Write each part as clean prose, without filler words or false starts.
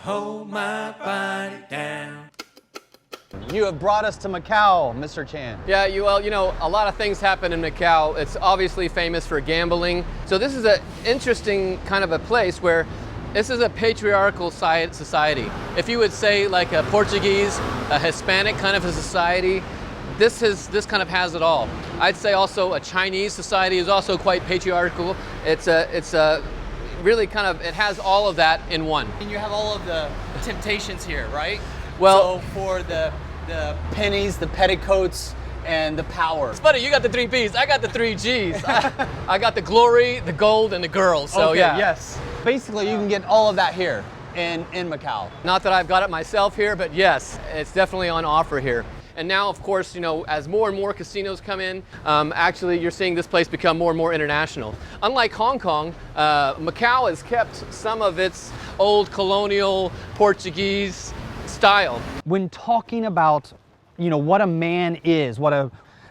hold my body down. You have brought us to Macau, Mr. Chan. Yeah, well, you know, a lot of things happen in Macau. It's obviously famous for gambling. So this is an interesting kind of a place where this is a patriarchal society. If you would say like a Portuguese, a Hispanic kind of a society, this kind of has it all. I'd say also a Chinese society is also quite patriarchal. It's a really kind of, it has all of that in one. And you have all of the temptations here, right? Well, so for the pennies, the petticoats, and the power. It's funny, you got the 3 P's, I got the 3 G's. I got the glory, the gold, and the girls, so okay, yeah. Yes. Basically, you can get all of that here in Macau. Not that I've got it myself here, but yes, it's definitely on offer here. And now, of course, you know, as more and more casinos come in, actually you're seeing this place become more and more international. Unlike Hong Kong, Macau has kept some of its old colonial Portuguese style. When talking about, you know, what a man is,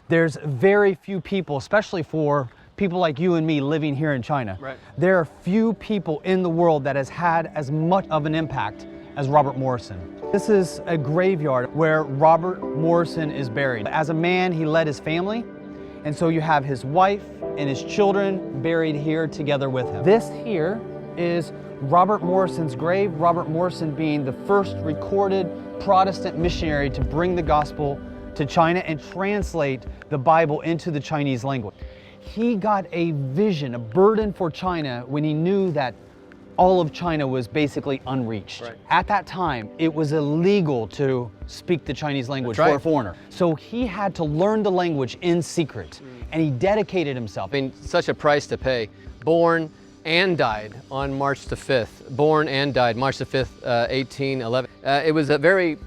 there's very few people, especially for people like you and me living here in China. Right. There are few people in the world that has had as much of an impact as Robert Morison. This is a graveyard where Robert Morison is buried. As a man, he led his family, and so you have his wife and his children buried here together with him. This here is Robert Morison's grave, Robert Morison being the first recorded Protestant missionary to bring the gospel to China and translate the Bible into the Chinese language. He got a vision, a burden for China when he knew that all of China was basically unreached. Right. At that time, it was illegal to speak the Chinese language That's right. for a foreigner. So he had to learn the language in secret, and he dedicated himself. I mean, such a price to pay. Born and died on March the 5th. Born and died March the 5th, 1811. It was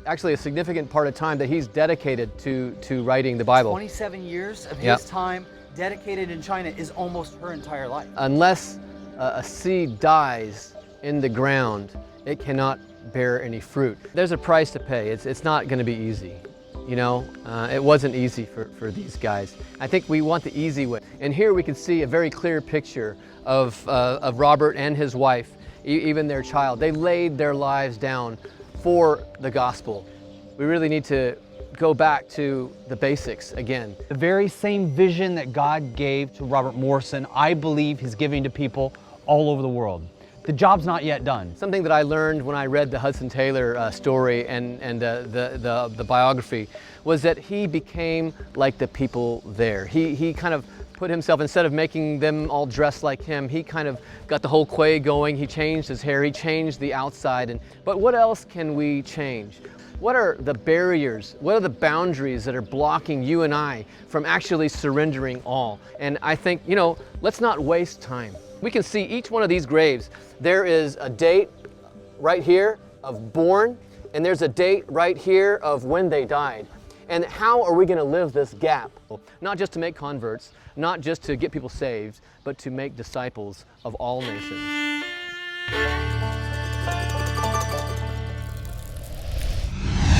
actually a significant part of time that he's dedicated to writing the Bible. 27 years of Yep. his time dedicated in China is almost her entire life. Unless a seed dies in the ground, it cannot bear any fruit. There's a price to pay. It's not going to be easy. You know, it wasn't easy for these guys. I think we want the easy way. And here we can see a very clear picture of Robert and his wife, even their child. They laid their lives down for the gospel. We really need to go back to the basics again. The very same vision that God gave to Robert Morison, I believe he's giving to people all over the world. The job's not yet done. Something that I learned when I read the Hudson Taylor story and the biography was that he became like the people there. He kind of put himself, instead of making them all dressed like him, he kind of got the whole quay going. He changed his hair, he changed the outside. But what else can we change? What are the barriers? What are the boundaries that are blocking you and I from actually surrendering all? And I think, you know, let's not waste time. We can see each one of these graves. There is a date right here of born, and there's a date right here of when they died. And how are we going to live this gap? Not just to make converts, not just to get people saved, but to make disciples of all nations.